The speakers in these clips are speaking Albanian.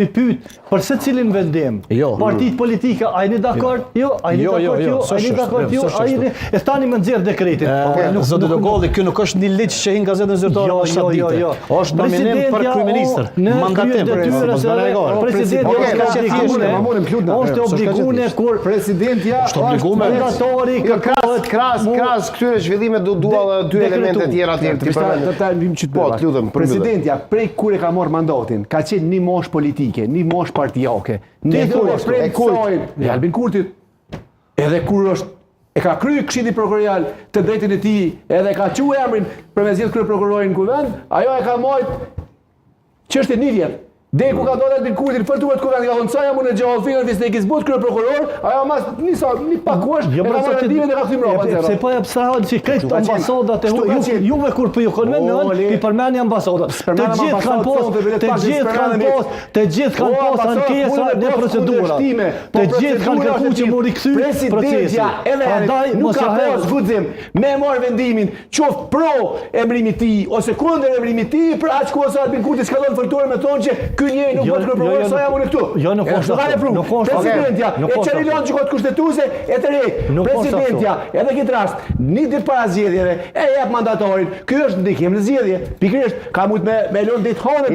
I pyet për secilin vendim. Partitë politike, a jeni dakord? Jo, a jeni dakord? Jo, a jeni dakord? Jo, a jeni e tani më nxjerr dekretin. Zoti Dogolli, ky nuk është një ligjë që hin gazetën zyrtare pas 7 ditë. Është nominim për kryeministër. Mandatim për presidentja. Është obliguar kur presidentja është mandatori krahas këtyre zhvillimeve dua dy elemente tjera Po, lutem, presidentja prej kur e ka marrë mandatin, ka qenë një moshë politike, një moshë partijake. Ne e Albin Kurtit, edhe kur e ka kryer Këshilli Prokurorial të drejtën e tij, edhe ka quajtur emrin për me zgjedh kryeprokurorin në kuvend, ajo e ka marrë çështje 1 vjet. Deri ku ka dalë Albin Kurti në fërtuar të kuvendit, ka thonë sa jam unë gjallë finën fisë i zbut kryeprokuror, ajo mas një pakuash e ka marrë ndihmën e ka thyer mbrapa. Se po e abstrahohet si këtë ambasadat e juve kur po ju konvenën, i përmendni ambasadat. Të gjithë kanë pas ankesa në procedura. Të gjithë kanë kërkuar që mu rikthy procesi. Prandaj nuk ka pas guxim me marr vendimin qoftë pro emrimit të tij ose kundër emrimit të tij, për aq kohë sa Albin Kurti s'ka dhënë fërtuar me thonë që ky njeri nuk bëhet kryeprokuror sa jam unë këtu. Jo, nuk është ashtu. Presidentja e çelilon gjykatën kushtetuese e tërheq. Presidentja edhe këtë rast, një ditë para zgjedhjeve e jep mandatorin. Ky është ndikim në zgjedhje. Pikërisht ka mujt me lënë ditë hanë.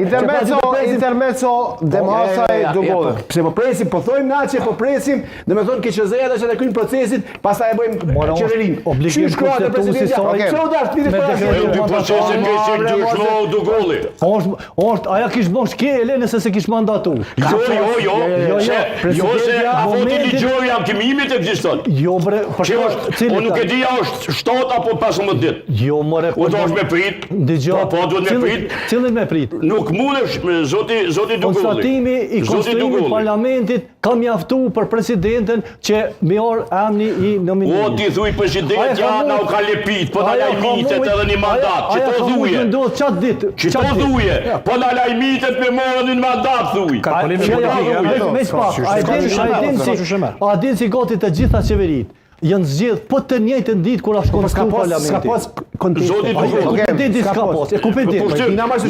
Intermezzo Demasaj Dogolli. Pse po presim, po thojmë naçi, po presim, domethënë KQZ-ja është edhe këtu procesit, pastaj e bëjmë qeverin. Obligim konstitucional. Është ajo kish bën shkele nëse se kish mandatu. Jo, se voti ligjor jam timimit ekziston. Jo, bre, unë nuk e di është 7 apo 15 ditë. Jo, more. U do të më prit. Po duhet më prit. Cilën më prit? Nuk mundesh zoti Dogolli. Konstatimi i konstituimit parlamentit ka mjaftuar për presidenten që me orë emri i nominimit. O ti thuj president ja na u ka lepit, po na lajmitet edhe një mandat. Çto thuje? Çat ditë. Çto thuje? Po na lajmitet me morën një mandat thuj. Ka a din si gati të gjitha qeverit janë zgjedh po të njëjtën ditë kur është konstituar parlamenti. Ska pas kontekst. Zoti Dogolli. Kompetenti ska pas. E kompetenti. Na marrë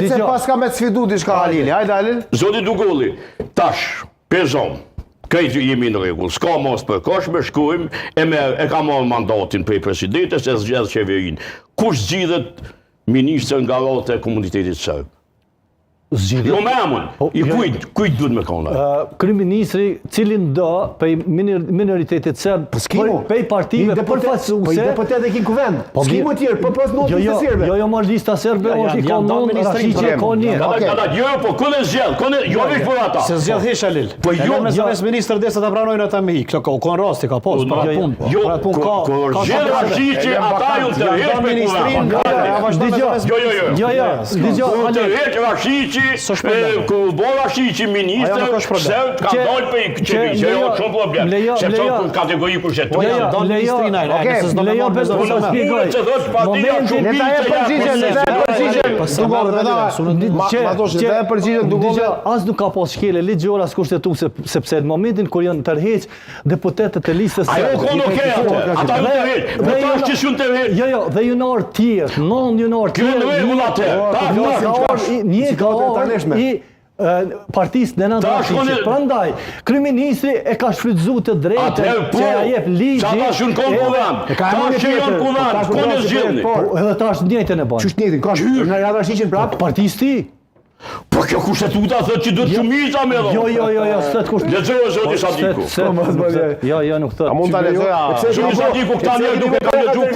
se paska me të sfidu diçka Halili. Hajde Halil. Zoti Dogolli, tash, pezon. Këtë jemi në rregull, s'ka mos për koshme, shkojmë, e ka marrë mandatin për presidentes, e zgjedh qeverin. Kush zgjidhet ministër nga rrota e komunitetit serb? Jo me emën, i kujt duhet me kona? Kryeministri cilin do pej minoritetit serb, pej partive përfaqësuese. Po i deputet e kin kuvend. Skimu tjerë, po pros nuk të serbe. Jo, marr lista serbe, është i konon Rashiqi Koni. Jo, po ku ne zgjedh? Jo veç për ata. Se zgjedh hiç Halil. Po jo, mes ministër desa ta pranojnë ata me hik. Kjo ka rasti ka pas për atë punë. Jo, ka zgjedh Rashiqi, ata ju të rreth ministrin. Jo. Ku bora Rashiqi ministër, se ka dalë për qeverisë, jo shumë problem. Se thonë kategori kushtetuese. Lejo beso të shpjegoj. As nuk ka pas shkele ligjore as kushtetuese, sepse në momentin kur janë tërheq deputetët e listës. Ajo kono ke ata nuk tërheq. Dhe tash që shumë tërheq. Jo, dhe junar tjerë, non junar tjerë. Një ka i partisë në Rashiqit. Prandaj, kryeministri e ka shfrytzuar të drejtën që ja jep ligji. Ata shun kon kuvend. Ka shën kuvend, konë zgjidhni. Edhe tash njëjtën e bën. Ç'është njëjtën? Ka në Rashiqin prap partisë ti. Po kjo kushtetuta thotë që duhet shumica me dhon. Jo, s'të kushtetuta. Lexoj zoti Sadiku. Jo, nuk thotë. A mund ta lexoj? Zoti Sadiku këta njerëz duke ka lexuar